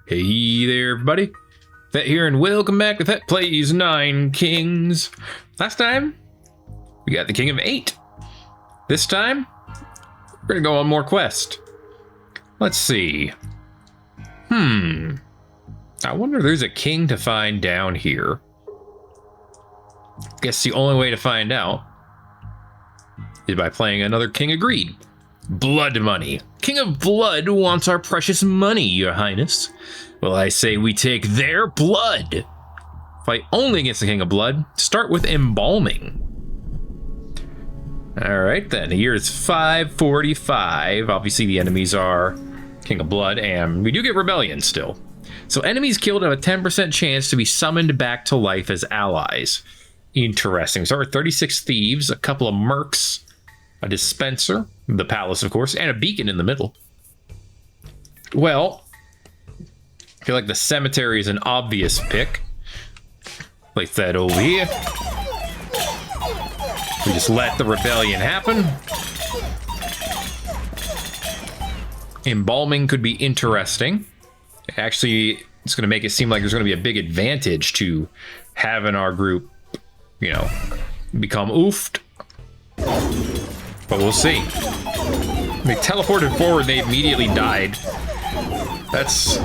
Hey there, everybody. Thet here, and welcome back to Thet Plays 9 Kings. Last time, we got the King of 8. This time, we're gonna go on more quest. Let's see. I wonder if there's a king to find down here. Guess the only way to find out is by playing another King of Greed. Blood money. King of Blood wants our precious money, your highness. Well, I say we take their blood. Fight only against the King of Blood. Start with embalming. Alright then, the year is 545. Obviously the enemies are King of Blood, and we do get rebellion still. So enemies killed have a 10% chance to be summoned back to life as allies. Interesting. We start with 36 thieves, a couple of mercs, a dispenser, the palace of course, and a beacon in the middle. Well, I feel like the cemetery is an obvious pick. Place that over here. We just let the rebellion happen. Embalming could be interesting. Actually, it's going to make it seem like there's going to be a big advantage to having our group, you know, become oofed. But we'll see. They teleported forward, they immediately died. That's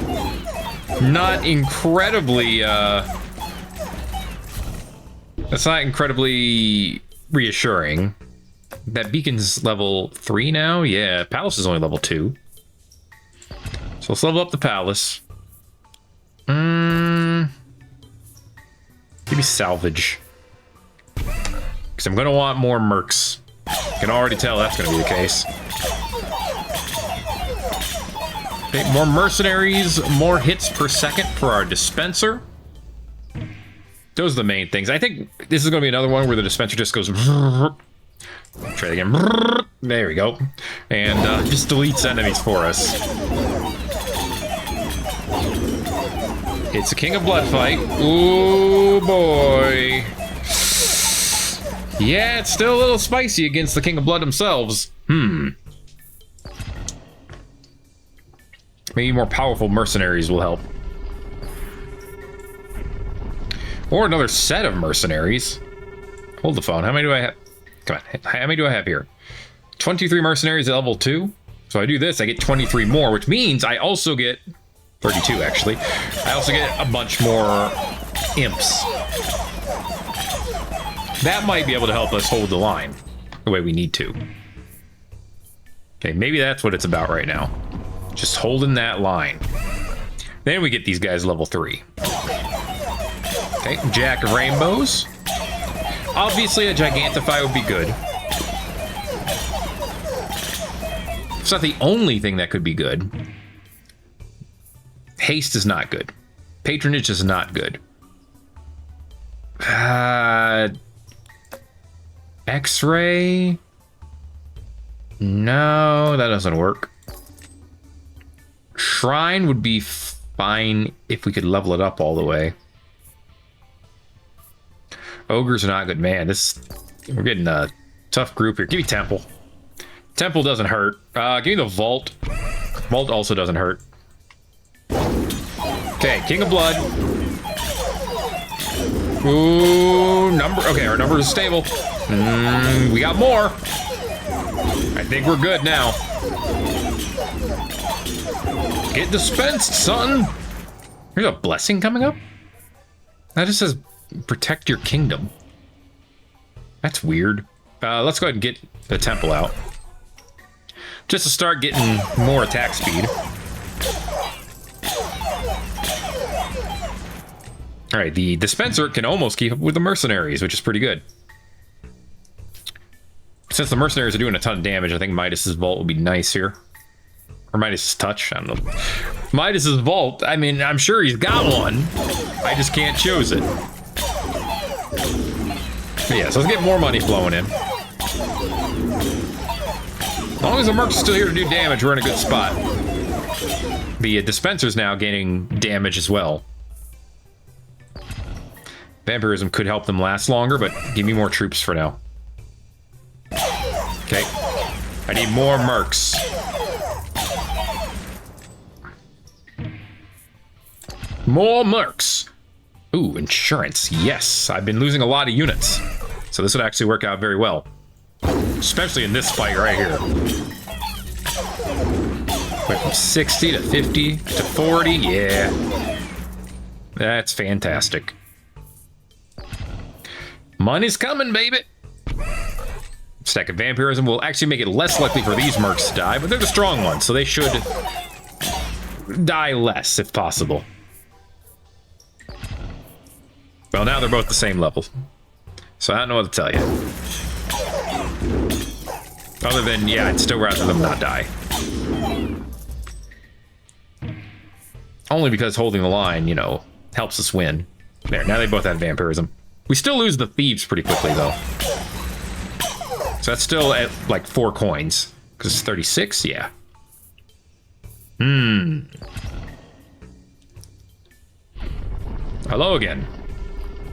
not incredibly, reassuring. That beacon's level 3 now? Yeah, palace is only level 2. So let's level up the palace. Maybe salvage. Because I'm going to want more mercs. I can already tell that's going to be the case. Okay, more mercenaries, more hits per second for our dispenser. Those are the main things. I think this is going to be another one where the dispenser just goes... Try it again. There we go. And just deletes enemies for us. It's a King of Blood fight. Ooh, boy. Yeah, it's still a little spicy against the King of Blood themselves. Maybe more powerful mercenaries will help. Or another set of mercenaries. Hold the phone. How many do I have? Come on. How many do I have here? 23 mercenaries at level 2. So I do this, I get 23 more, which means I also get 32 actually. I also get a bunch more imps. That might be able to help us hold the line the way we need to. Okay, maybe that's what it's about right now. Just holding that line. Then we get these guys level 3. Okay, Jack of Rainbows. Obviously a Gigantify would be good. It's not the only thing that could be good. Haste is not good. Patronage is not good. X-ray? No, that doesn't work. Shrine would be fine if we could level it up all the way. Ogres are not good. Man, we're getting a tough group here. Give me Temple. Temple doesn't hurt. Give me the Vault. Vault also doesn't hurt. Okay, King of Blood. Ooh, okay, our number is stable. We got more. I think we're good now. Get dispensed, son. There's a blessing coming up? That just says protect your kingdom. That's weird. Let's go ahead and get the temple out. Just to start getting more attack speed. Alright, the dispenser can almost keep up with the mercenaries, which is pretty good. Since the mercenaries are doing a ton of damage, I think Midas's Vault will be nice here. Or Midas's Touch, I don't know. Midas's Vault, I mean, I'm sure he's got one. I just can't choose it. But yeah, so let's get more money flowing in. As long as the merc's still here to do damage, we're in a good spot. The dispenser's now gaining damage as well. Vampirism could help them last longer, but give me more troops for now. Okay. I need more mercs. More mercs. Ooh, insurance. Yes, I've been losing a lot of units. So this would actually work out very well. Especially in this fight right here. Went from 60 to 50 to 40. Yeah. That's fantastic. Money's coming, baby. Stack of vampirism will actually make it less likely for these mercs to die, but they're the strong ones, so they should die less if possible. Well, now they're both the same level, so I don't know what to tell you. Other than, yeah, I'd still rather them not die. Only because holding the line, you know, helps us win. There, now they both have vampirism. We still lose the thieves pretty quickly, though. So that's still at, like, 4 coins. Because it's 36? Yeah. Hello again.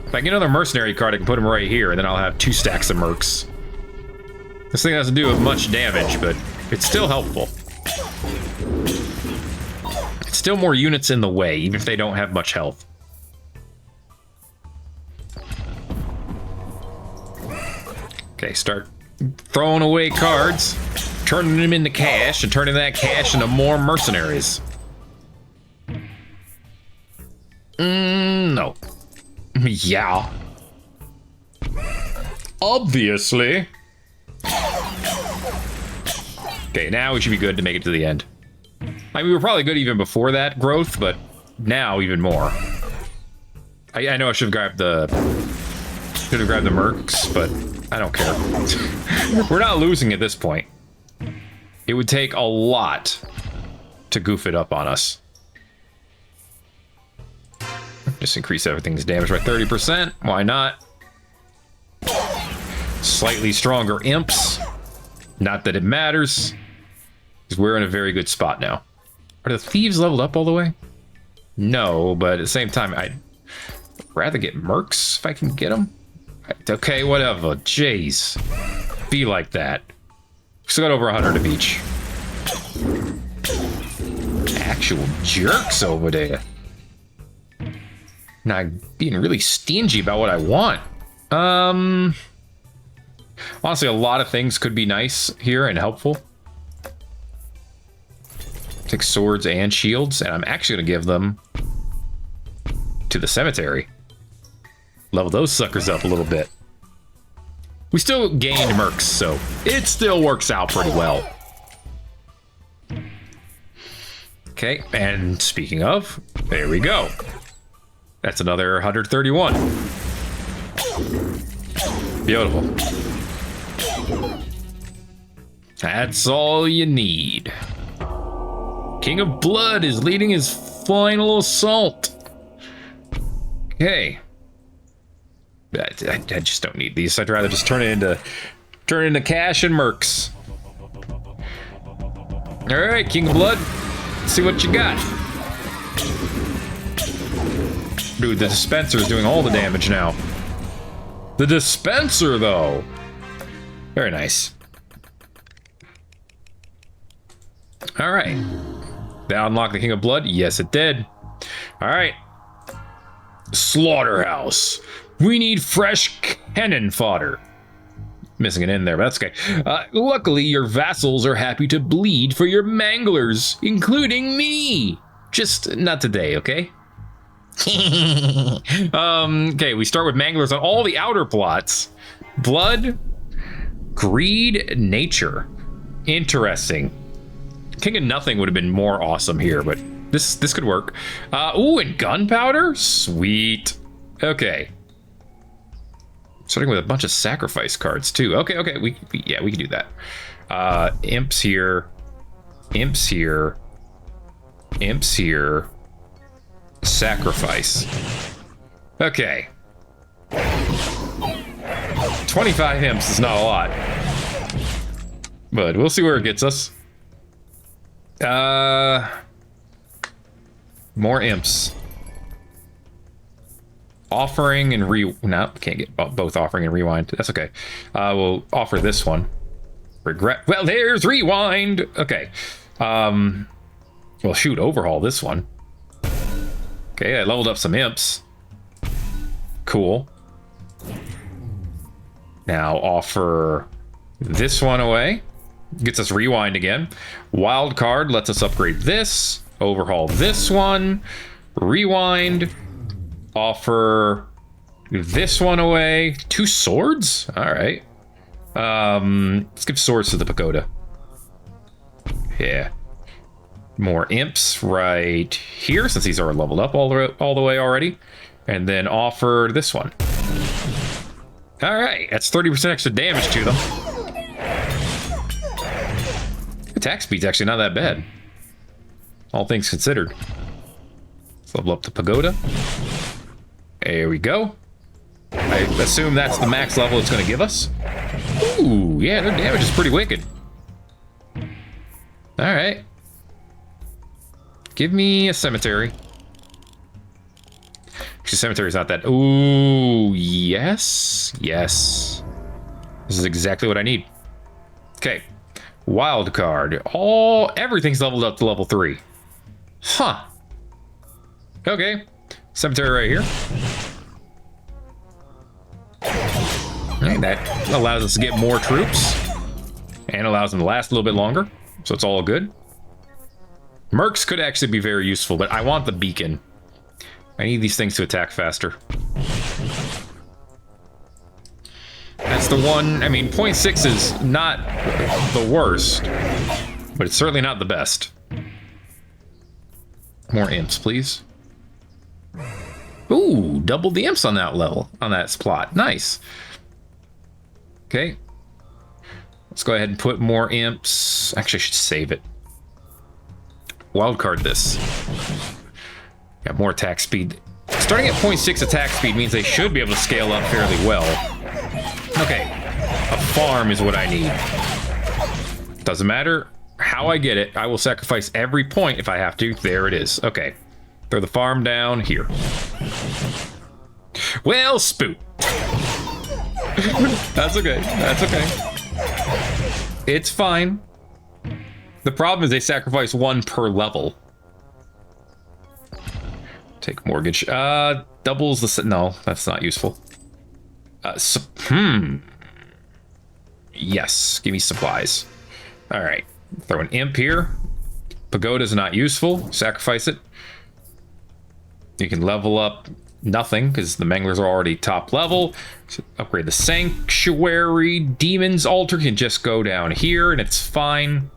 If I get another mercenary card, I can put him right here, and then I'll have 2 stacks of mercs. This thing doesn't do much damage, but it's still helpful. It's still more units in the way, even if they don't have much health. Okay, start throwing away cards, turning them into cash, and turning that cash into more mercenaries. No. Yeah. Obviously. Okay, now we should be good to make it to the end. I mean, we were probably good even before that growth, but now even more. I know I should have grabbed the mercs, but I don't care. We're not losing at this point. It would take a lot to goof it up on us. Just increase everything's damage by 30%. Why not? Slightly stronger imps. Not that it matters, because we're in a very good spot now. Are the thieves leveled up all the way? No, but at the same time, I'd rather get mercs if I can get them. Okay, whatever. Jeez. Be like that. Still got over 100 of each. Actual jerks over there. Now, I'm being really stingy about what I want. Honestly, a lot of things could be nice here and helpful. Take swords and shields, and I'm actually going to give them to the cemetery. Level those suckers up a little bit. We still gained mercs, so it still works out pretty well. Okay, and speaking of, there we go. That's another 131. Beautiful. That's all you need. King of Blood is leading his final assault. Okay. I just don't need these. I'd rather just turn it into cash and mercs. All right, King of Blood. Let's see what you got. Dude, the dispenser is doing all the damage now. The dispenser, though. Very nice. All right. That unlocked the King of Blood? Yes, it did. All right. Slaughterhouse. We need fresh cannon fodder. Missing an N there, but that's okay. Luckily, your vassals are happy to bleed for your manglers, including me. Just not today, okay? Okay, we start with manglers on all the outer plots. Blood, greed, nature. Interesting. King of Nothing would have been more awesome here, but this could work. Ooh, and gunpowder? Sweet. Okay. Starting with a bunch of sacrifice cards too. Okay, we can do that. Imps here, imps here, imps here. Sacrifice. Okay. 25 imps is not a lot, but we'll see where it gets us. More imps. Offering and no, can't get both offering and rewind. That's okay. We'll offer this one. Regret. Well, there's rewind. Okay. Well, shoot, overhaul this one. Okay, I leveled up some imps. Cool. Now offer this one away. Gets us rewind again. Wild card lets us upgrade this. Overhaul this one. Rewind. Offer this one away. 2 swords? Alright. Let's give swords to the pagoda. Yeah. More imps right here, since these are leveled up all the way already. And then offer this one. Alright, that's 30% extra damage to them. Attack speed's actually not that bad. All things considered. Let's level up the pagoda. There we go. I assume that's the max level it's going to give us. Ooh, yeah, their damage is pretty wicked. Alright. Give me a cemetery. Actually, cemetery's not that... Ooh, yes. Yes. This is exactly what I need. Okay. Wild card. Everything's leveled up to level 3. Huh. Okay. Cemetery right here. Right, that allows us to get more troops. And allows them to last a little bit longer. So it's all good. Mercs could actually be very useful, but I want the beacon. I need these things to attack faster. That's the one... I mean, 0.6 is not the worst, but it's certainly not the best. More imps, please. Ooh, doubled the imps on that level, on that plot. Nice. Okay. Let's go ahead and put more imps. Actually, I should save it. Wildcard this. Got more attack speed. Starting at 0.6 attack speed means they should be able to scale up fairly well. Okay. A farm is what I need. Doesn't matter how I get it. I will sacrifice every point if I have to. There it is. Okay. Throw the farm down here. Well, spoot. That's okay. That's okay. It's fine. The problem is they sacrifice 1 per level. Take mortgage. Doubles the... No, that's not useful. Yes, give me supplies. All right. Throw an imp here. Pagoda's not useful. Sacrifice it. You can level up nothing because the manglers are already top level. So upgrade the sanctuary. Demon's altar can just go down here and it's fine.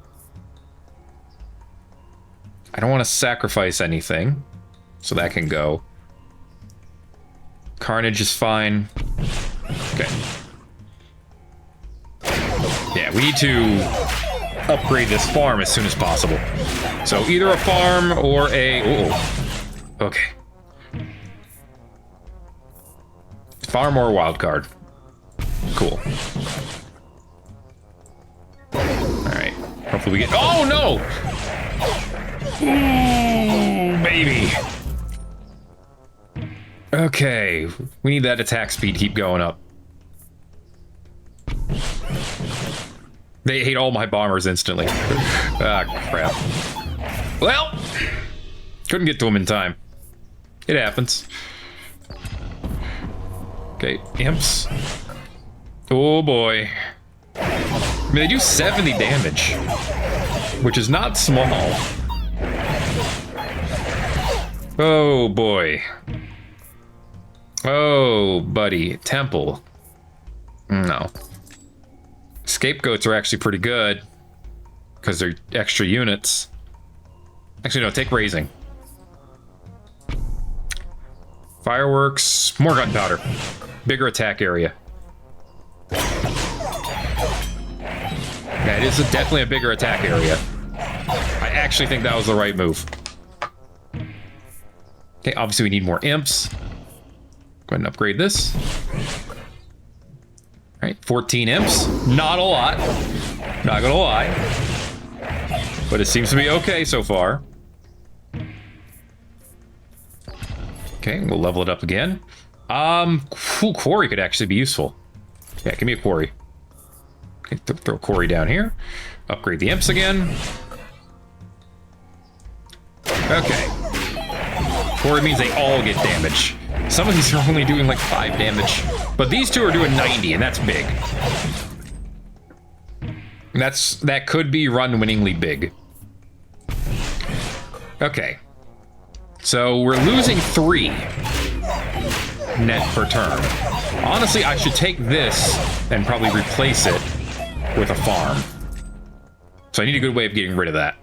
I don't want to sacrifice anything, so that can go. Carnage is fine. Okay. Yeah, we need to upgrade this farm as soon as possible. So either a farm or a... Uh-oh. Okay. Farm or wild card. Cool. Alright. Hopefully we get... Oh, no! Ooh, baby. Okay. We need that attack speed keep going up. They hate all my bombers instantly. Ah, crap. Well, couldn't get to them in time. It happens. Okay, imps. Oh boy. I mean, they do 70 damage, which is not small. Oh boy. Oh, buddy. Temple. No. Scapegoats are actually pretty good because they're extra units. Actually, no, take raising. Fireworks, more gunpowder. Bigger attack area. Yeah, it is definitely a bigger attack area. I actually think that was the right move. Okay, obviously we need more imps. Go ahead and upgrade this. All right, 14 imps. Not a lot. Not gonna lie. But it seems to be okay so far. Okay, we'll level it up again. Cool, quarry could actually be useful. Yeah, give me a quarry. Okay, throw a quarry down here. Upgrade the imps again. Okay. Or it means they all get damage. Some of these are only doing like 5 damage. But these two are doing 90, and that's big. That could be run-winningly big. Okay. So we're losing 3 net per turn. Honestly, I should take this and probably replace it with a farm. So I need a good way of getting rid of that.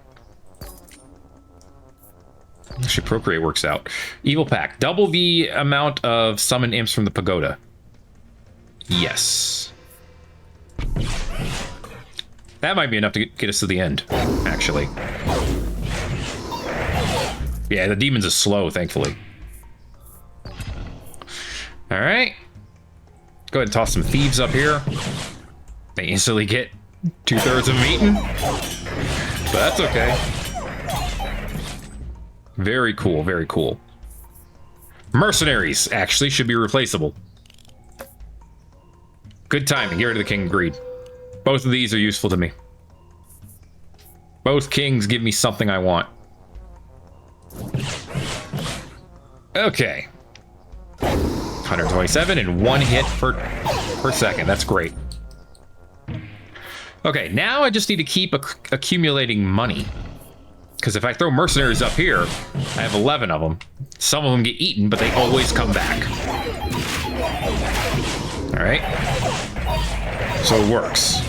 Actually, Procreate works out. Evil Pack. Double the amount of summon imps from the pagoda. Yes. That might be enough to get us to the end, actually. Yeah, the demons is slow, thankfully. All right. Go ahead and toss some thieves up here. They instantly get 2/3 of them eaten. But that's okay. Very cool, very cool. Mercenaries actually should be replaceable. Good timing. Get rid of the King of Greed. Both of these are useful to me. Both kings give me something I want. Okay. 127 and 1 hit per second. That's great. Okay, now I just need to keep accumulating money. Because if I throw mercenaries up here, I have 11 of them. Some of them get eaten, but they always come back. All right. So it works.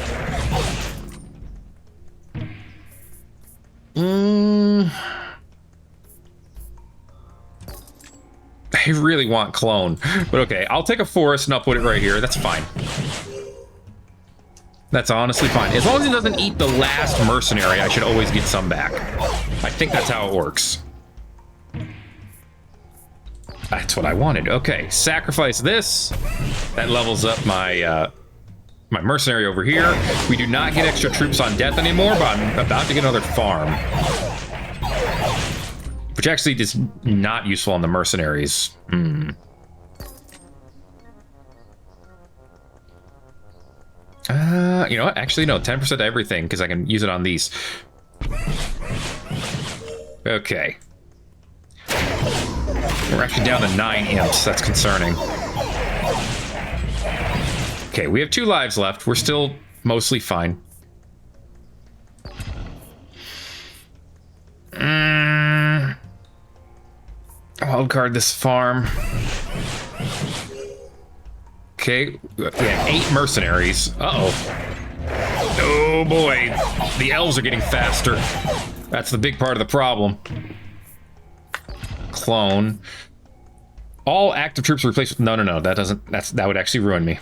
I really want clone, but okay, I'll take a forest and I'll put it right here. That's fine. That's honestly fine. As long as it doesn't eat the last mercenary, I should always get some back. I think that's how it works. That's what I wanted. Okay, sacrifice this. That levels up my my mercenary over here. We do not get extra troops on death anymore, but I'm about to get another farm. Which actually is not useful on the mercenaries. You know what? Actually, no. 10% to everything, because I can use it on these. Okay. We're actually down to 9 imps. That's concerning. Okay, we have 2 lives left. We're still mostly fine. Wildcard this farm. Okay, yeah, 8 mercenaries. Uh-oh. Oh boy, the elves are getting faster. That's the big part of the problem. Clone. All active troops replaced with... No, that would actually ruin me.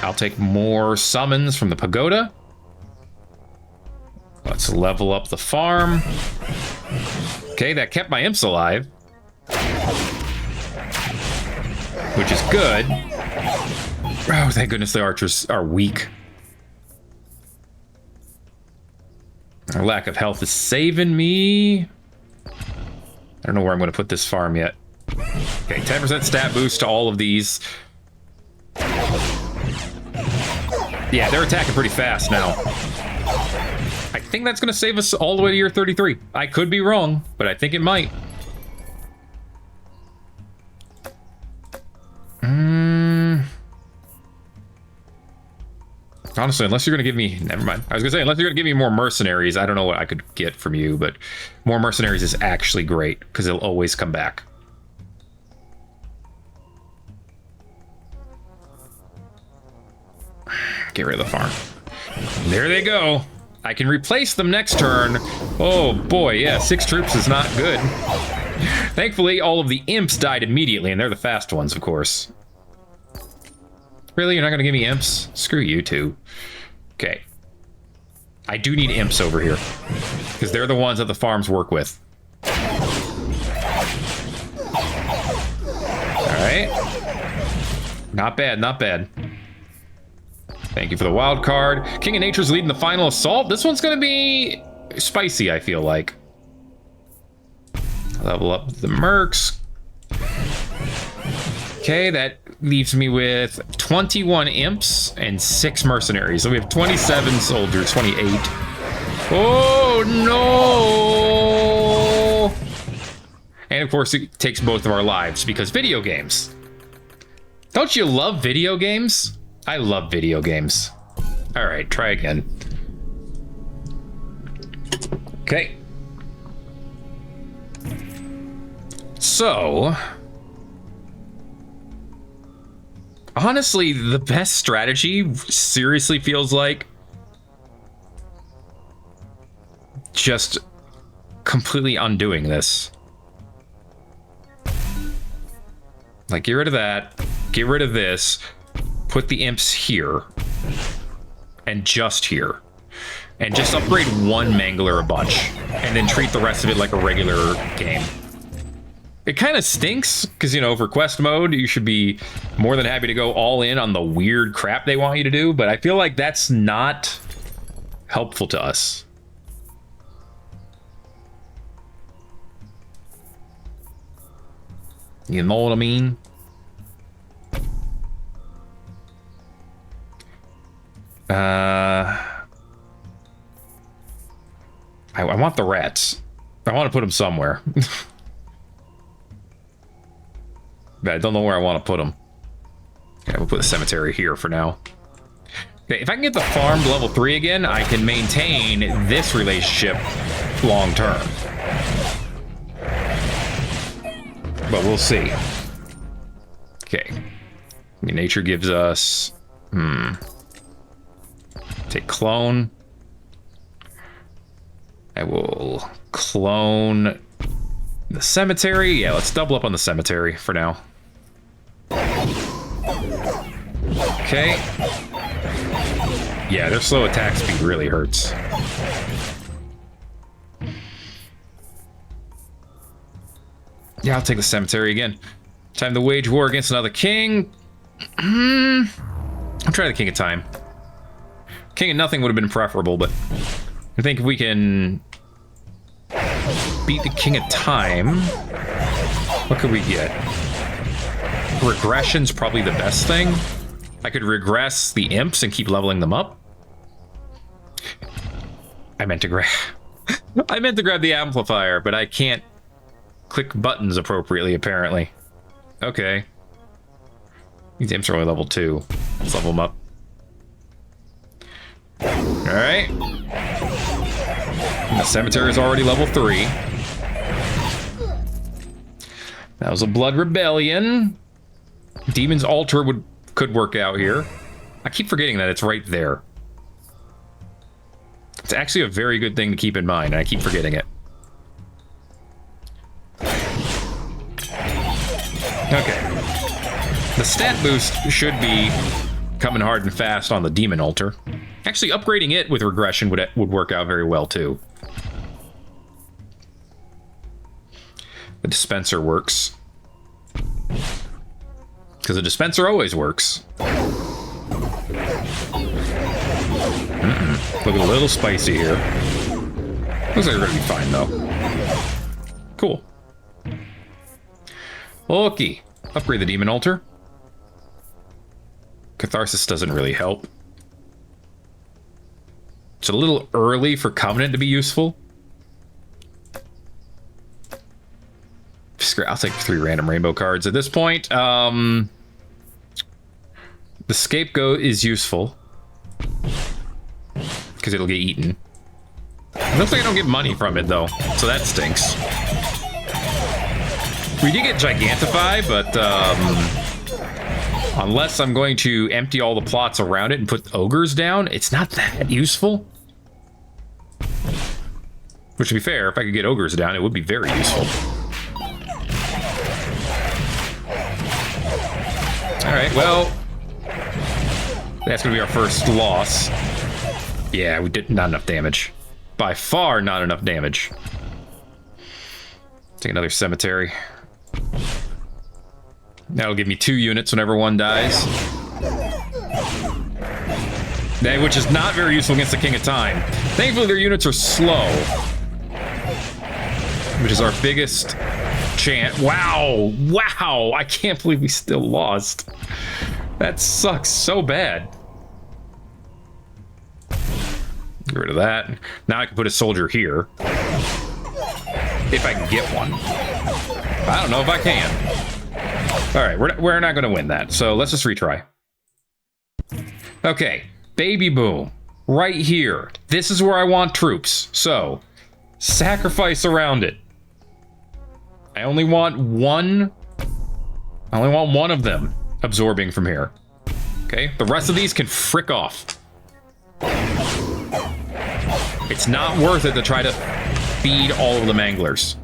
I'll take more summons from the pagoda. Let's level up the farm. Okay, that kept my imps alive. Which is good. Oh, thank goodness the archers are weak. Our lack of health is saving me. I don't know where I'm going to put this farm yet. Okay, 10% stat boost to all of these. Yeah, they're attacking pretty fast now. I think that's going to save us all the way to year 33. I could be wrong, but I think it might. Honestly, unless you're going to give me... Never mind. I was going to say, unless you're going to give me more mercenaries, I don't know what I could get from you, but more mercenaries is actually great, because they'll always come back. Get rid of the farm. There they go. I can replace them next turn. Oh boy, yeah, 6 troops is not good. Thankfully, all of the imps died immediately, and they're the fast ones, of course. Really? You're not going to give me imps? Screw you two. Okay. I do need imps over here, because they're the ones that the farms work with. Alright. Not bad, not bad. Thank you for the wild card. King of Nature's leading the final assault. This one's going to be spicy, I feel like. Level up the mercs. Okay, that leaves me with 21 imps and 6 mercenaries. So we have 27 soldiers, 28. Oh, And of course, it takes both of our lives because video games. Don't you love video games? I love video games. All right, try again. Okay. So, honestly, the best strategy seriously feels like just completely undoing this. Like, get rid of that, get rid of this, put the imps here, and just here. And just upgrade one mangler a bunch, and then treat the rest of it like a regular game. It kind of stinks, because, you know, for quest mode, you should be more than happy to go all in on the weird crap they want you to do, but I feel like that's not helpful to us. You know what I mean? I want the rats. I want to put them somewhere. But I don't know where I want to put them. Okay, we'll put the cemetery here for now. Okay, if I can get the farm to level 3 again, I can maintain this relationship long term. But we'll see. Okay. Nature gives us... Take clone. I will clone the cemetery. Yeah, let's double up on the cemetery for now. Okay. Yeah, their slow attack speed really hurts. Yeah, I'll take the cemetery again. Time to wage war against another king. I'll try the King of Time. King of Nothing would have been preferable, but I think if we can beat the King of Time, what could we get? Regression's probably the best thing. I could regress the imps and keep leveling them up. I meant to grab the amplifier, but I can't click buttons appropriately, apparently. Okay. These imps are only level 2. Let's level them up. Alright. The cemetery is already level 3. That was a blood rebellion. Demon's altar could work out here. I keep forgetting that it's right there. It's actually a very good thing to keep in mind, and I keep forgetting it. Okay. The stat boost should be coming hard and fast on the demon altar. Actually, upgrading it with regression would work out very well, too. The dispenser works. Because the dispenser always works. Looking a little spicy here. Looks like we're gonna be fine, though. Cool. Okay. Upgrade the demon altar. Catharsis doesn't really help. It's a little early for Covenant to be useful. I'll take 3 random rainbow cards at this point. The scapegoat is useful because it'll get eaten. It looks like I don't get money from it though, so that stinks. We did get Gigantify, but unless I'm going to empty all the plots around it and put ogres down, it's not that useful. Which, to be fair, if I could get ogres down, it would be very useful. Alright, well, that's gonna be our first loss. Yeah, we did not enough damage. By far not enough damage. Take another cemetery. That'll give me 2 units whenever one dies. Which is not very useful against the King of Time. Thankfully, their units are slow. Which is our biggest chance. Wow! Wow! I can't believe we still lost. That sucks so bad. Get rid of that. Now I can put a soldier here. If I can get one. I don't know if I can. All right, we're not going to win that, so let's just retry. Okay, baby boom. Right here. This is where I want troops. So, sacrifice around it. I only want one. I only want one of them absorbing from here. Okay, the rest of these can frick off. It's not worth it to try to feed all of the manglers.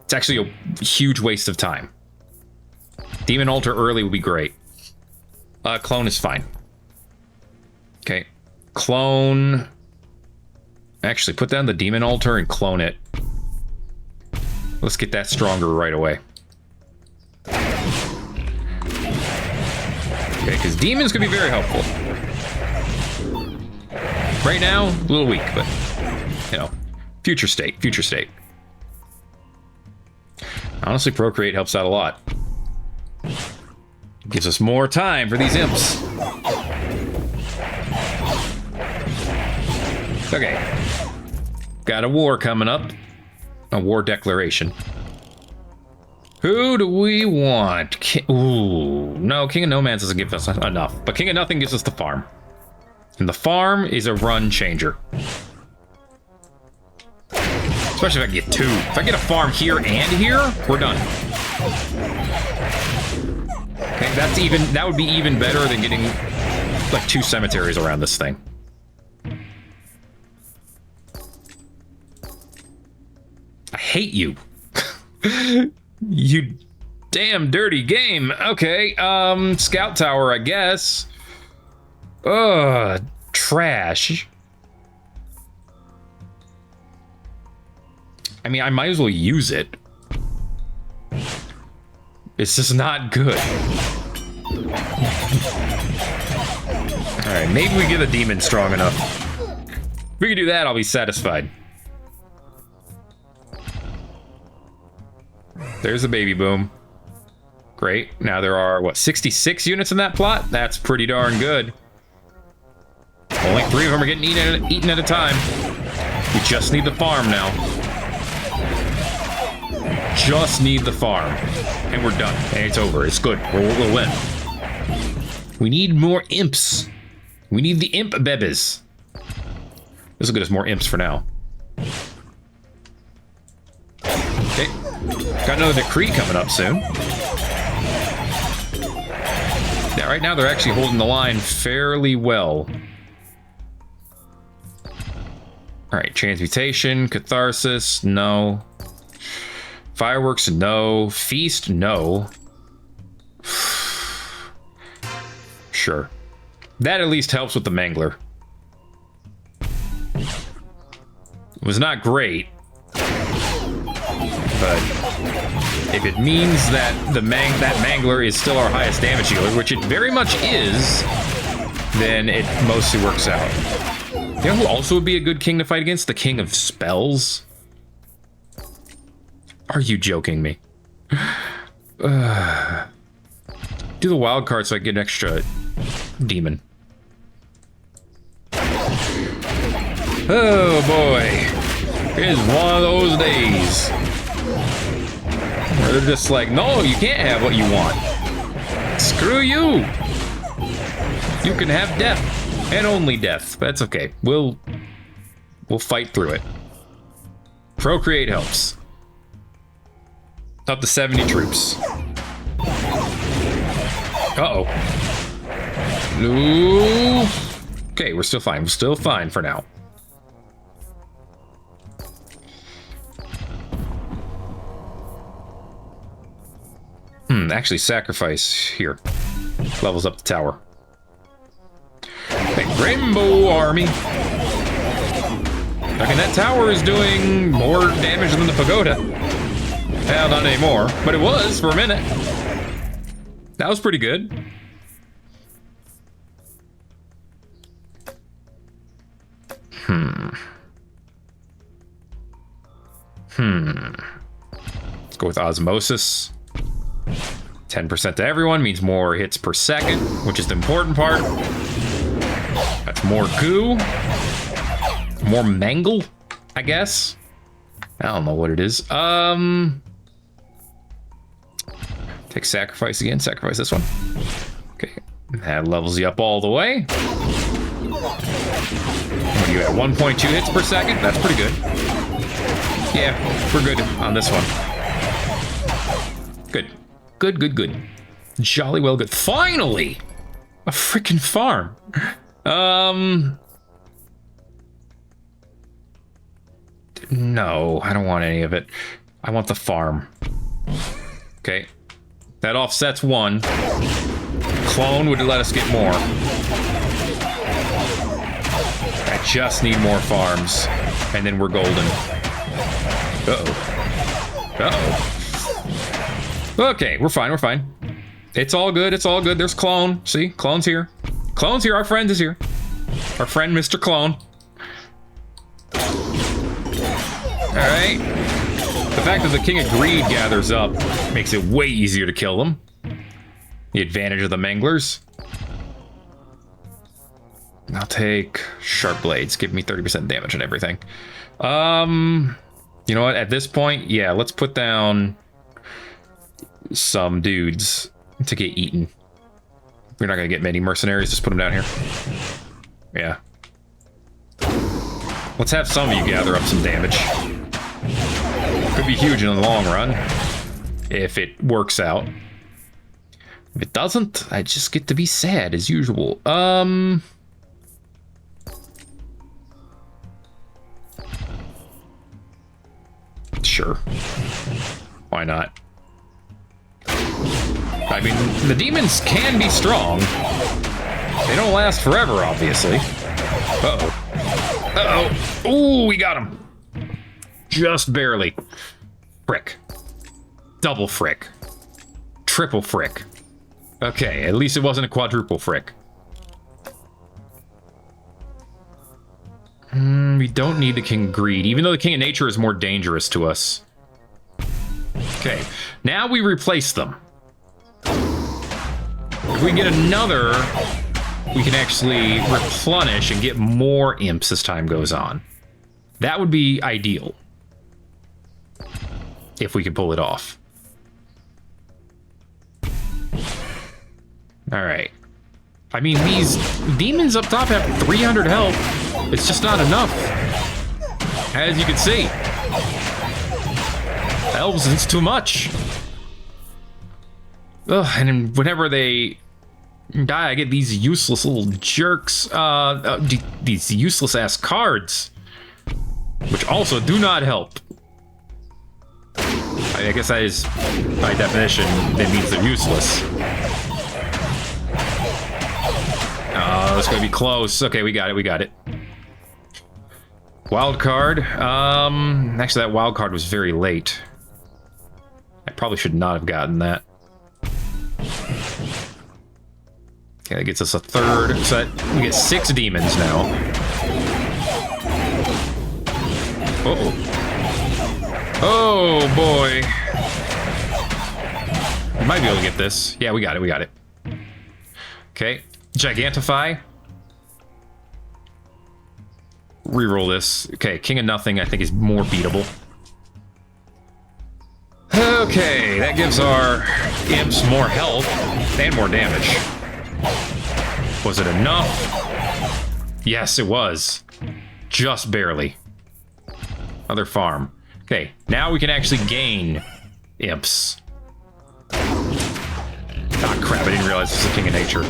It's actually a huge waste of time. Demon altar early would be great. Clone is fine. Okay, clone. Actually, put down the demon altar and clone it. Let's get that stronger right away. Okay, because demons could be very helpful. Right now, a little weak, but, you know, future state, future state. Honestly, Procreate helps out a lot. Gives us more time for these imps. Okay. Got a war coming up. A war declaration. Who do we want? Ooh, no, King of Nomads doesn't give us enough. But King of Nothing gives us the farm. And the farm is a run changer. Especially if I get two. If I get a farm here and here, we're done. Okay, that would be even better than getting like 2 cemeteries around this thing. I hate you. You damn dirty game. Okay, scout tower, I guess. Ugh, trash. I mean, I might as well use it. It's just not good. Alright, maybe we get a demon strong enough. If we can do that, I'll be satisfied. There's the baby boom. Great. Now there are, what, 66 units in that plot? That's pretty darn good. Only 3 of them are getting eaten at a time. We just need the farm now. Just need the farm. And we're done. And it's over. It's good. We'll win. We need more imps. We need the imp bebes. This will get us more imps for now. Okay. Got another decree coming up soon. Yeah, right now they're actually holding the line fairly well. Alright, transmutation, catharsis, no. Fireworks, no. Feast, no. Sure. That at least helps with the Mangler. It was not great. But if it means that that Mangler is still our highest damage dealer, which it very much is, then it mostly works out. You know who also would be a good king to fight against? The King of Spells? Are you joking me? Do the wild card so I get an extra demon. Oh boy. It's one of those days. Where they're just like, no, you can't have what you want. Screw you. You can have death. And only death. That's okay. We'll fight through it. Procreate helps. Up to 70 troops. Uh-oh. No. Okay, we're still fine. We're still fine for now. Actually, sacrifice here. Levels up the tower. Okay, Rainbow Army. Okay, that tower is doing more damage than the pagoda. Well, not anymore, but it was for a minute. That was pretty good. Let's go with osmosis. 10% to everyone means more hits per second, which is the important part. That's more goo. More Mangl, I guess. I don't know what it is. Take sacrifice again. Sacrifice this one. Okay. That levels you up all the way. What are you at? 1.2 hits per second? That's pretty good. Yeah, we're good on this one. Good. Good, good, good. Jolly well good. Finally! A freaking farm. No, I don't want any of it. I want the farm. Okay. That offsets one. Clone would let us get more. I just need more farms. And then we're golden. Uh-oh. Uh-oh. Okay, we're fine, we're fine. It's all good, it's all good. There's Clone. See? Clone's here. Clone's here, our friend is here. Our friend, Mr. Clone. Alright. The fact that the King of Greed gathers up makes it way easier to kill them. The advantage of the manglers. I'll take sharp blades. Give me 30% damage and everything. You know what? At this point, yeah, let's put down some dudes to get eaten. We're not gonna get many mercenaries. Just put them down here. Yeah. Let's have some of you gather up some damage. Could be huge in the long run if it works out. If it doesn't, I just get to be sad as usual. Sure. Why not? I mean, the demons can be strong. They don't last forever, obviously. Uh-oh. Uh-oh. Ooh, we got him. Just barely. Frick. Double frick. Triple frick. Okay, at least it wasn't a quadruple frick. We don't need the King of Greed, even though the King of Nature is more dangerous to us. Okay, now we replace them. If we get another, we can actually replenish and get more imps as time goes on. That would be ideal. If we could pull it off. Alright. I mean, these demons up top have 300 health. It's just not enough. As you can see. Elves, it's too much. Ugh, and whenever they die, I get these useless little jerks. These useless ass cards. Which also do not help. I guess that is, by definition, that means they're useless. Oh, it's gonna be close. Okay, we got it, we got it. Wild card. Actually, that wild card was very late. I probably should not have gotten that. Okay, that gets us a third. So that, we get 6 demons now. Uh-oh. Oh, boy. We might be able to get this. Yeah, we got it, we got it. Okay. Gigantify. Reroll this. Okay, King of Nothing I think is more beatable. Okay, that gives our imps more health and more damage. Was it enough? Yes, it was. Just barely. Other farm. Okay, now we can actually gain imps. Ah, crap, I didn't realize this is the King of Nature.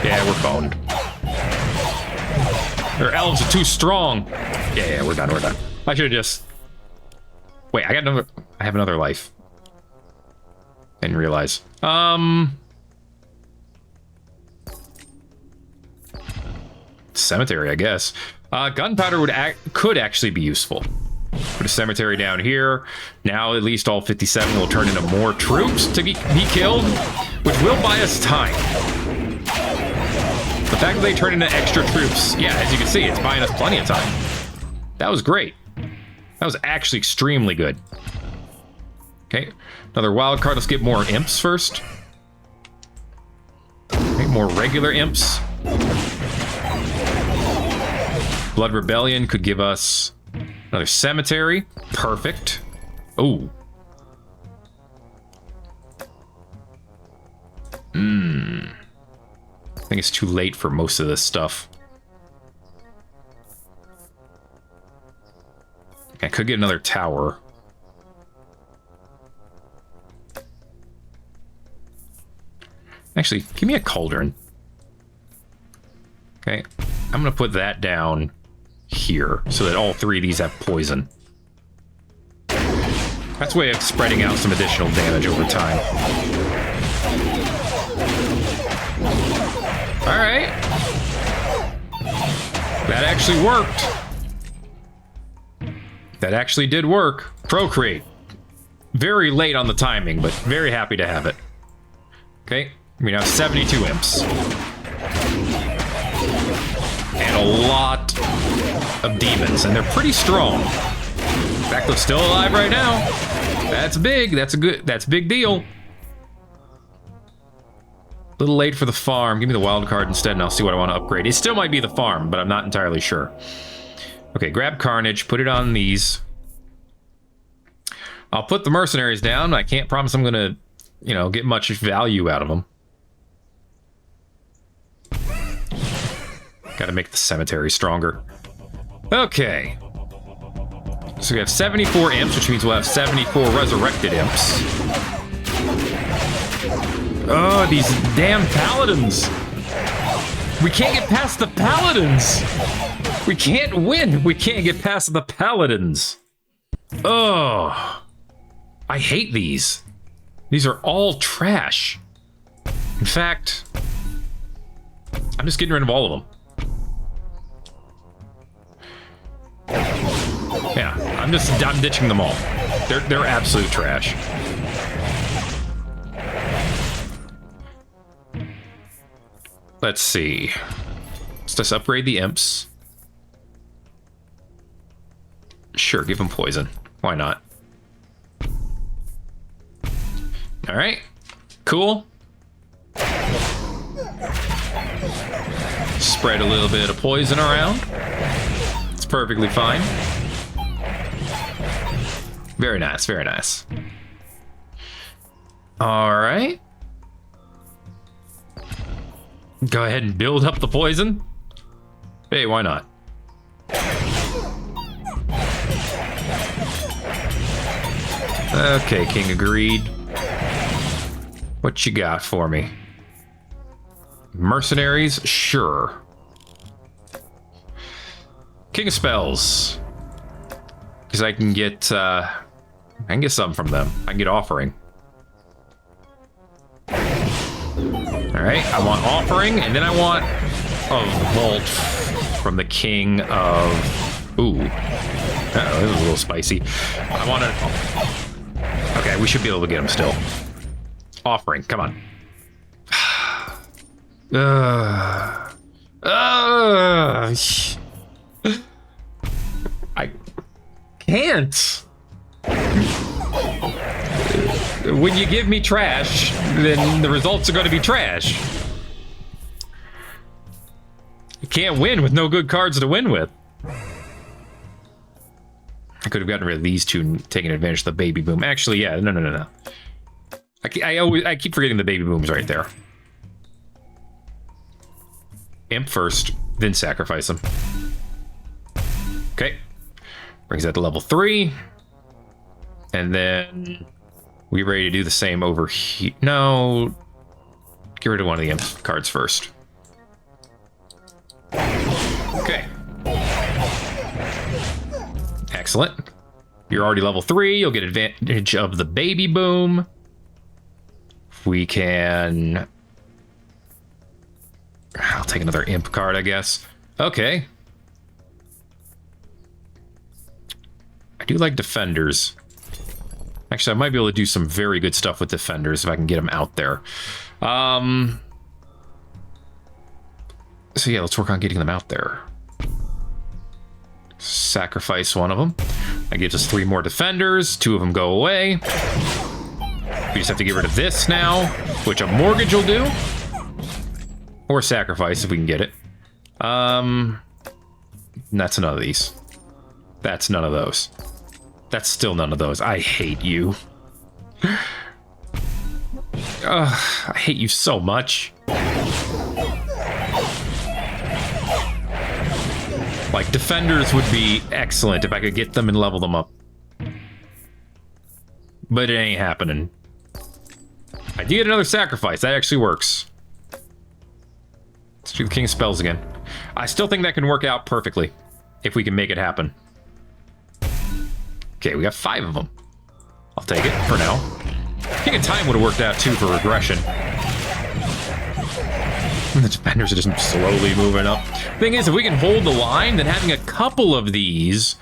Yeah, we're boned. Our elves are too strong. Yeah, we're done, we're done. I should have just... Wait, I have another life. Didn't realize. Cemetery, I guess. Gunpowder could actually be useful. Put a cemetery down here. Now at least all 57 will turn into more troops to be killed, which will buy us time. The fact that they turn into extra troops, yeah, as you can see, it's buying us plenty of time. That was great. That was actually extremely good. Okay, another wild card. Let's get more imps first. Okay, more regular imps. Blood Rebellion could give us Another cemetery. Perfect. Oh. I think it's too late for most of this stuff. I could get another tower. Actually, give me a cauldron. Okay, I'm gonna put that down here so that all three of these have poison. That's a way of spreading out some additional damage over time. Alright. That actually worked. That actually did work. Procreate. Very late on the timing, but very happy to have it. Okay, we now have 72 imps. And a lot of demons, and they're pretty strong. In fact, they're still alive right now. That's big. That's a big deal. A little late for the farm. Give me the wild card instead, and I'll see what I want to upgrade. It still might be the farm, but I'm not entirely sure. Okay, grab Carnage, put it on these. I'll put the mercenaries down. I can't promise I'm gonna, you know, get much value out of them. Gotta make the cemetery stronger. Okay. So we have 74 imps, which means we'll have 74 resurrected imps. Oh, these damn paladins. We can't get past the paladins. We can't win. We can't get past the paladins. Oh, I hate these. These are all trash. In fact, I'm just getting rid of all of them. Yeah, I'm ditching them all. They're absolute trash. Let's see. Let's just upgrade the imps. Sure, give them poison. Why not? All right, cool. Spread a little bit of poison around. It's perfectly fine. Very nice, very nice. All right. Go ahead and build up the poison. Hey, why not? Okay, King agreed. What you got for me? Mercenaries? Sure. King of Spells. Because I can get something from them. I can get offering. Alright, I want offering, and then I want a vault from the king of... Ooh. Uh-oh, this is a little spicy. I want to... Okay, we should be able to get him still. Offering, come on. I can't. When you give me trash, then the results are going to be trash. You can't win with no good cards to win with. I could have gotten rid of these two and taken advantage of the baby boom. Actually, yeah, no. I keep forgetting the baby boom's right there. Imp first, then sacrifice him. Okay. Brings that to level 3. And then we ready to do the same over here. No. Get rid of one of the imp cards first. Okay. Excellent. You're already level 3. You'll get advantage of the baby boom. We can... I'll take another imp card, I guess. Okay. I do like defenders. Actually, I might be able to do some very good stuff with defenders if I can get them out there. So yeah, let's work on getting them out there. Sacrifice one of them. That gives us 3 more defenders. 2 of them go away. We just have to get rid of this now, which a mortgage will do. Or sacrifice if we can get it. And that's none of these. That's none of those. That's still none of those. I hate you. I hate you so much. Like, defenders would be excellent if I could get them and level them up. But it ain't happening. I did get another sacrifice. That actually works. Let's do the King's Spells again. I still think that can work out perfectly if we can make it happen. Okay, we got 5 of them. I'll take it for now. King of Time would have worked out too for regression. The defenders are just slowly moving up. Thing is, if we can hold the line, then having a couple of these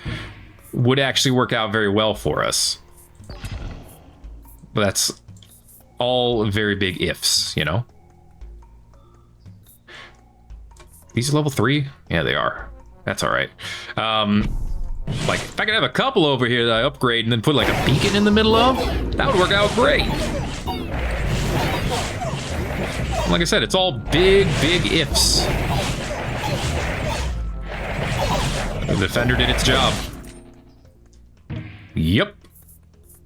would actually work out very well for us. But that's all very big ifs, you know? These are level 3? Yeah, they are. That's all right. Like, if I could have a couple over here that I upgrade and then put like a beacon in the middle of, that would work out great. Like I said, it's all big, big ifs. The defender did its job. Yep.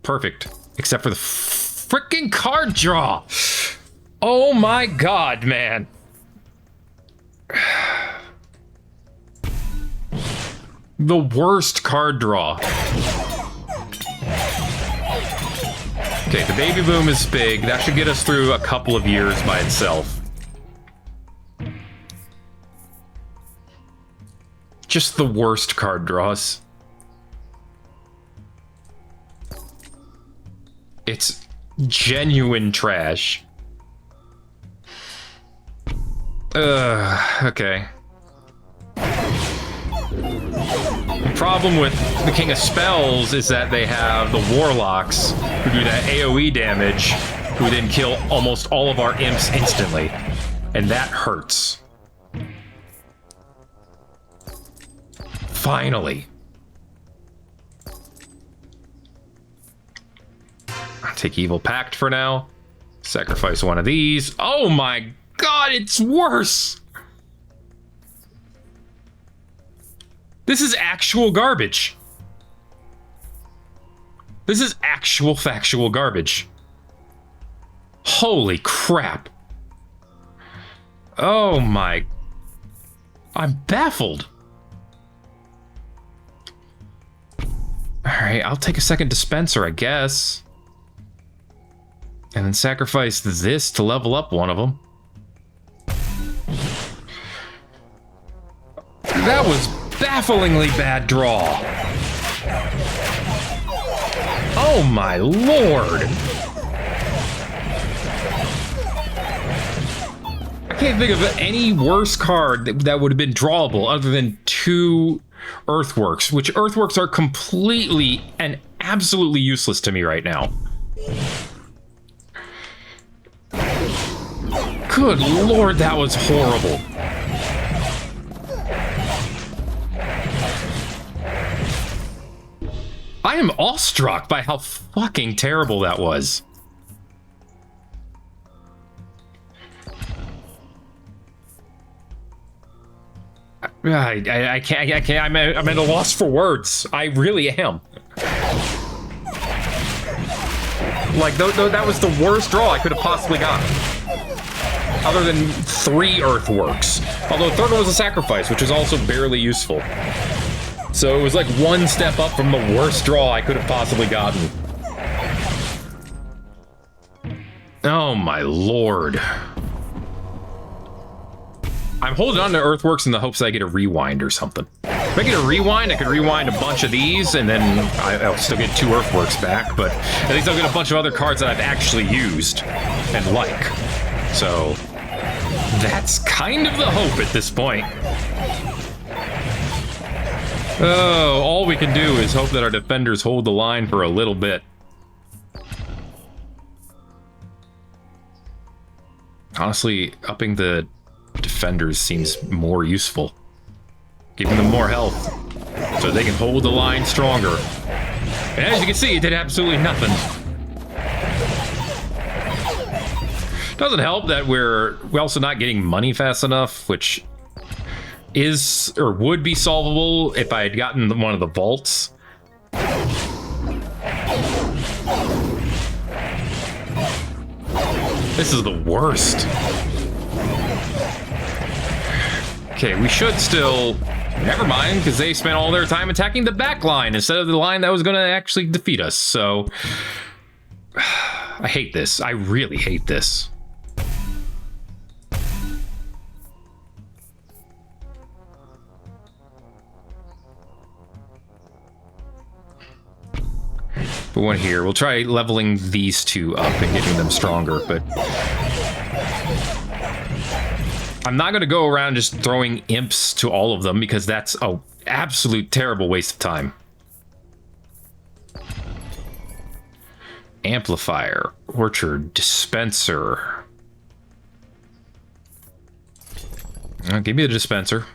Perfect. Except for the freaking card draw. Oh my god, man. The worst card draw. Okay, the baby boom is big. That should get us through a couple of years by itself. Just the worst card draws. It's genuine trash. Okay. The problem with the King of Spells is that they have the Warlocks who do that AoE damage, who then kill almost all of our Imps instantly. And that hurts. Finally. I'll take Evil Pact for now. Sacrifice one of these. Oh my god, it's worse! This is actual garbage. This is actual factual garbage. Holy crap. Oh my... I'm baffled. Alright, I'll take a second dispenser, I guess. And then sacrifice this to level up one of them. That was bafflingly bad draw. Oh my lord. I can't think of any worse card that would have been drawable other than 2 Earthworks, which Earthworks are completely and absolutely useless to me right now. Good lord, that was horrible. I am awestruck by how fucking terrible that was. I can't, I'm at a loss for words. I really am. Like, that was the worst draw I could have possibly gotten. Other than 3 Earthworks. Although the third one was a sacrifice, which is also barely useful. So it was like one step up from the worst draw I could have possibly gotten. Oh my lord. I'm holding on to Earthworks in the hopes that I get a rewind or something. If I get a rewind, I could rewind a bunch of these, and then I'll still get 2 Earthworks back, but at least I'll get a bunch of other cards that I've actually used and like. So that's kind of the hope at this point. Oh, all we can do is hope that our defenders hold the line for a little bit. Honestly, upping the defenders seems more useful. Giving them more health, so they can hold the line stronger. And as you can see, it did absolutely nothing. Doesn't help that we're also not getting money fast enough, which is or would be solvable if I had gotten one of the vaults. This is the worst. Okay, we should still... Never mind, because they spent all their time attacking the back line instead of the line that was going to actually defeat us, so... I hate this. I really hate this. But one here. We'll try leveling these two up and getting them stronger, but... I'm not going to go around just throwing imps to all of them because that's an absolute terrible waste of time. Amplifier, orchard, dispenser. Give me the dispenser.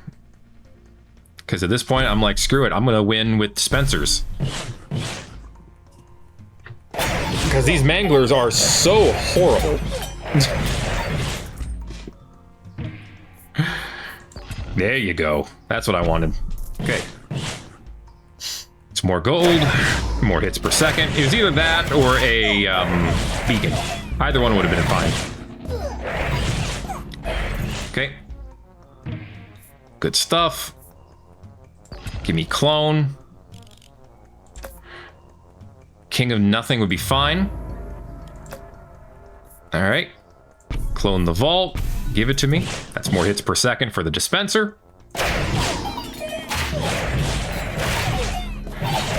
Because at this point, I'm like, screw it. I'm going to win with dispensers. Because these manglers are so horrible. There you go. That's what I wanted. Okay. It's more gold, more hits per second. It was either that or a beacon. Either one would have been fine. Okay. Good stuff. Give me clone. King of nothing would be fine. All right. Clone the vault. Give it to me. That's more hits per second for the dispenser.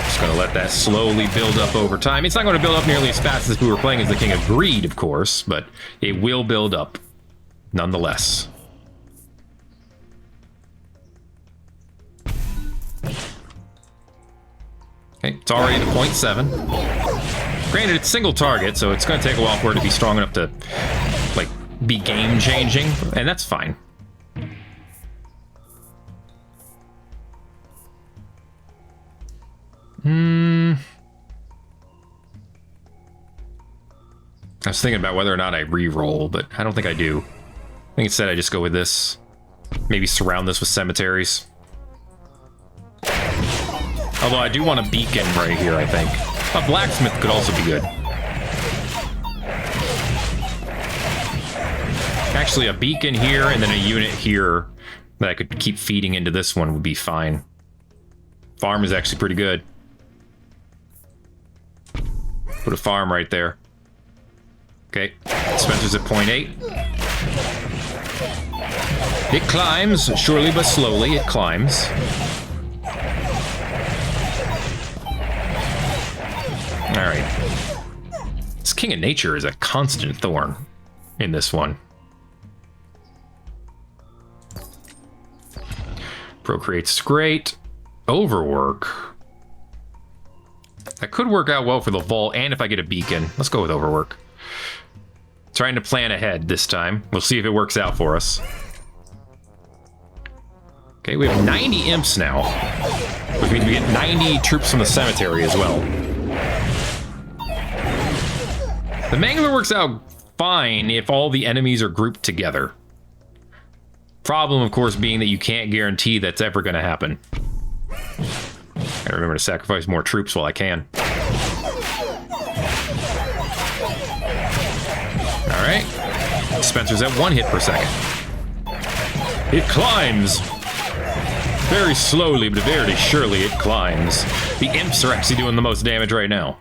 Just gonna let that slowly build up over time. It's not going to build up nearly as fast as if we were playing as the King of Greed, of course, but it will build up nonetheless. Okay, it's already the 0.7. Granted, it's single target, so it's going to take a while for it to be strong enough to, like, be game-changing, and that's fine. I was thinking about whether or not I re-roll, but I don't think I do. I think instead I just go with this. Maybe surround this with cemeteries. Although I do want a beacon right here, I think. A blacksmith could also be good. Actually, a beacon here and then a unit here that I could keep feeding into this one would be fine. Farm is actually pretty good. Put a farm right there. Okay, Spencer's at 0.8. It climbs, surely but slowly, it climbs. Alright. This King of Nature is a constant thorn in this one. Procreate's great. Overwork. That could work out well for the vault, and if I get a beacon. Let's go with overwork. Trying to plan ahead this time. We'll see if it works out for us. Okay, we have 90 imps now. Which means we get 90 troops from the cemetery as well. The Mangler works out fine if all the enemies are grouped together. Problem, of course, being that you can't guarantee that's ever going to happen. I remember to sacrifice more troops while I can. Alright. Spencer's at 1 hit per second. It climbs! Very slowly, but very surely it climbs. The imps are actually doing the most damage right now.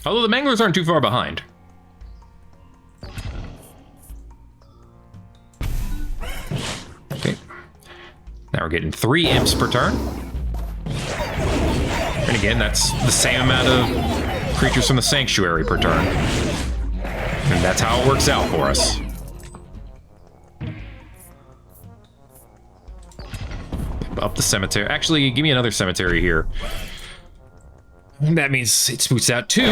Although the manglers aren't too far behind. Okay. Now we're getting 3 imps per turn. And again, that's the same amount of creatures from the sanctuary per turn. And that's how it works out for us. Up the cemetery. Actually, give me another cemetery here. That means it spoots out 2.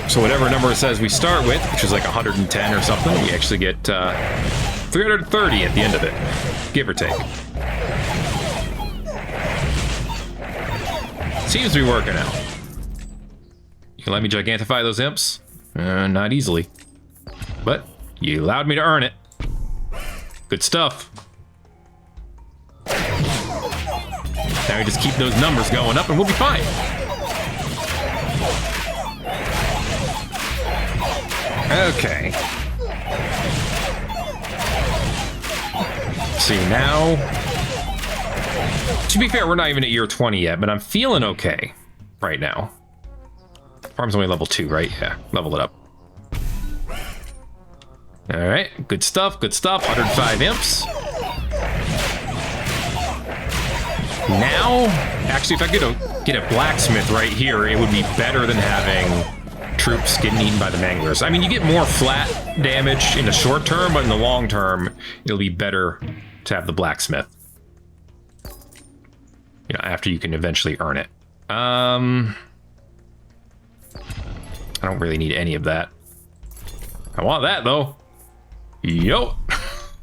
So whatever number it says we start with, which is like 110 or something, we actually get 330 at the end of it, give or take. Seems to be working out. You can let me gigantify those imps? Not easily. But you allowed me to earn it. Good stuff. Now we just keep those numbers going up and we'll be fine. Okay. See, now... To be fair, we're not even at year 20 yet, but I'm feeling okay right now. Farm's only level 2, right? Yeah, level it up. Alright, good stuff, good stuff. 105 imps. Now, actually, if I get a blacksmith right here, it would be better than having troops getting eaten by the manglers. I mean, you get more flat damage in the short term, but in the long term, it'll be better to have the blacksmith. You know, after you can eventually earn it. I don't really need any of that. I want that, though. Yo!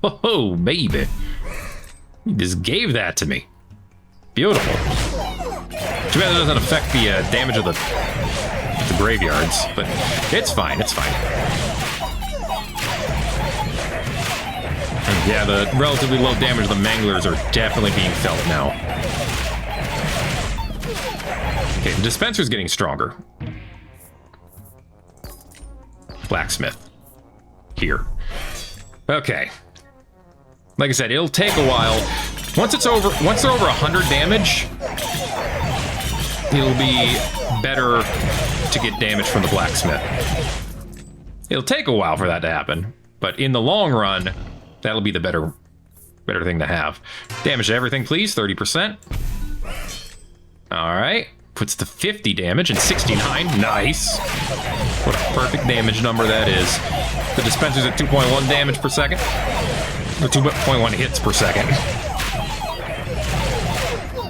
Oh, baby. You just gave that to me. Beautiful. Too bad it doesn't affect the damage of the graveyards, but it's fine, it's fine. And yeah, the relatively low damage of the manglers are definitely being felt now. Okay, the dispenser's getting stronger. Blacksmith. Here. Okay. Like I said, it'll take a while. Once they're over 100 damage, it'll be better to get damage from the blacksmith. It'll take a while for that to happen, but in the long run, that'll be the better thing to have. Damage to everything, please. 30%. All right. Puts to 50 damage and 69. Nice. What a perfect damage number that is. The dispenser's at 2.1 damage per second. Or 2.1 hits per second.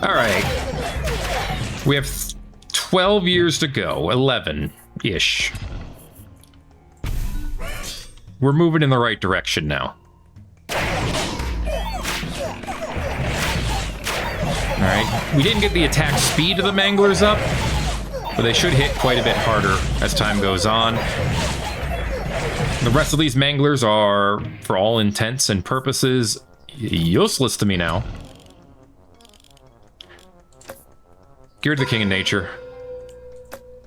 All right. We have 12 years to go. 11-ish. We're moving in the right direction now. All right. We didn't get the attack speed of the manglers up, but they should hit quite a bit harder as time goes on. The rest of these manglers are, for all intents and purposes, useless to me now. Get rid of the King of Nature.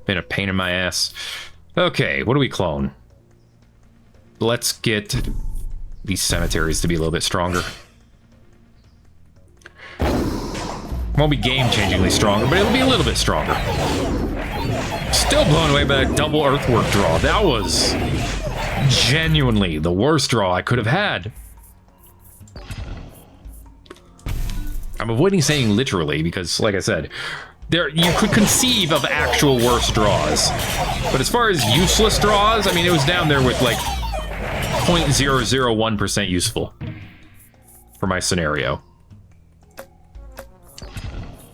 Been a pain in my ass. Okay, what do we clone? Let's get these cemeteries to be a little bit stronger. Won't be game-changingly stronger, but it'll be a little bit stronger. Still blown away by that double earthwork draw. That was genuinely the worst draw I could have had. I'm avoiding saying literally because, like I said, you could conceive of actual worse draws. But as far as useless draws, I mean, it was down there with like 0.001% useful for my scenario.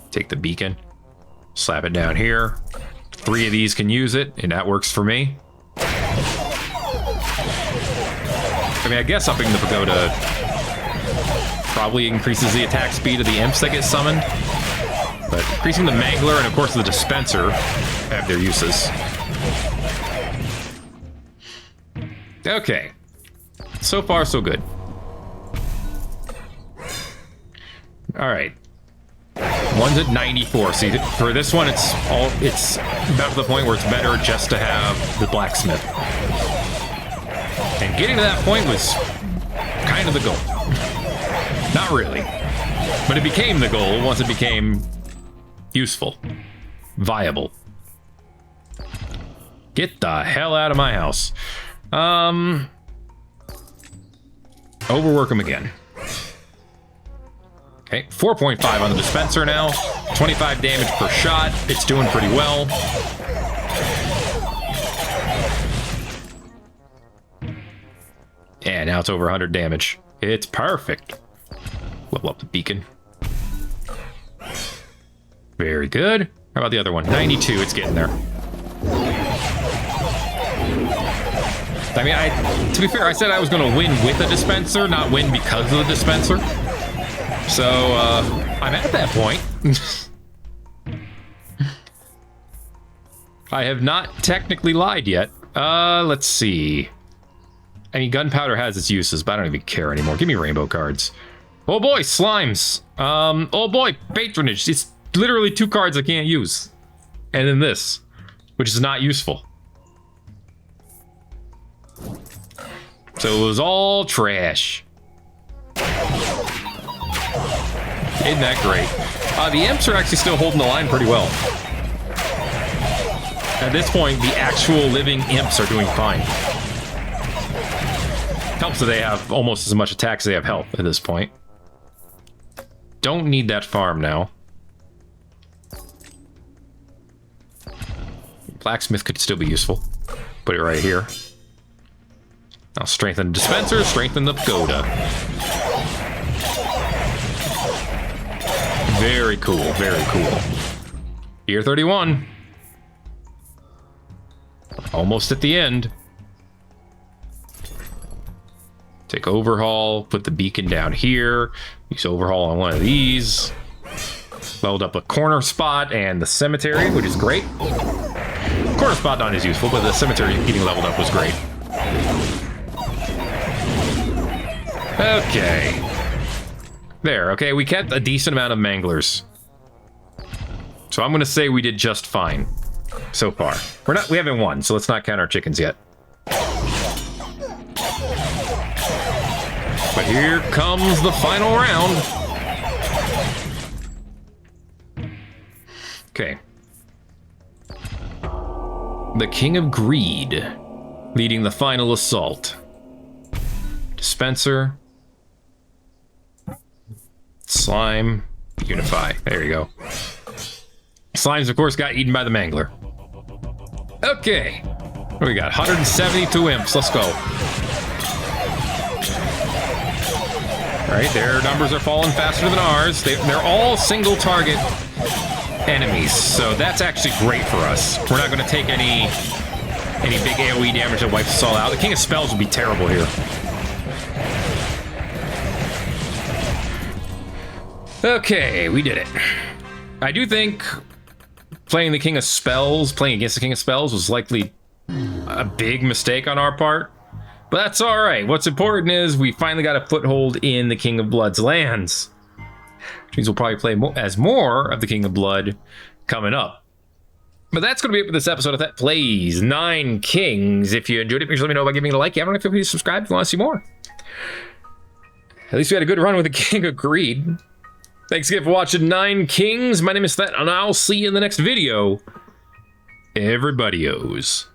Take the beacon, slap it down here. 3 of these can use it, and that works for me. I mean, I guess upping the pagoda probably increases the attack speed of the imps that get summoned. But increasing the mangler and, of course, the dispenser have their uses. Okay. So far, so good. All right. One's at 94. See, for this one, it's about to the point where it's better just to have the blacksmith. And getting to that point was kind of the goal. Not really. But it became the goal once it became useful. Viable. Get the hell out of my house. Overwork them again. Okay, 4.5 on the dispenser now. 25 damage per shot. It's doing pretty well. Yeah, now it's over 100 damage. It's perfect. Level up the beacon. Very good. How about the other one? 92, it's getting there. I mean, to be fair, I said I was going to win with a dispenser, not win because of the dispenser. So, I'm at that point. I have not technically lied yet. Let's see. I mean, gunpowder has its uses, but I don't even care anymore. Give me rainbow cards. Oh boy, slimes. Oh boy, patronage. It's literally 2 cards I can't use. And then this, which is not useful. So it was all trash. Isn't that great? The Imps are actually still holding the line pretty well. At this point, the actual living Imps are doing fine. Helps that they have almost as much attack as they have health at this point. Don't need that farm now. Blacksmith could still be useful. Put it right here. I'll strengthen the dispenser, strengthen the pagoda. Very cool, very cool. Year 31. Almost at the end. Take overhaul, put the beacon down here. Use overhaul on one of these. Leveled up a corner spot and the cemetery, which is great. Corner spot not as useful, but the cemetery getting leveled up was great. Okay. There, okay, we kept a decent amount of manglers. So I'm gonna say we did just fine so far. We haven't won, so let's not count our chickens yet. But here comes the final round. Okay. The King of Greed leading the final assault. Dispenser. Slime. Unify. There you go. Slimes, of course, got eaten by the Mangler. Okay. What do we got? 172 Imps. Let's go. Right, their numbers are falling faster than ours. They're all single target enemies, so that's actually great for us. We're not going to take any big AoE damage that wipes us all out. The King of Spells would be terrible here. Okay, we did it. I do think playing against the King of Spells was likely a big mistake on our part. But that's all right. What's important is we finally got a foothold in the King of Blood's lands. Which means we'll probably play as more of the King of Blood coming up. But that's going to be it for this episode of Thet Plays 9 Kings. If you enjoyed it, make sure to let me know by giving it a like. If you haven't, feel free to subscribe if you want to see more. At least we had a good run with the King of Greed. Thanks again for watching 9 Kings. My name is Thet, and I'll see you in the next video. Everybody-os.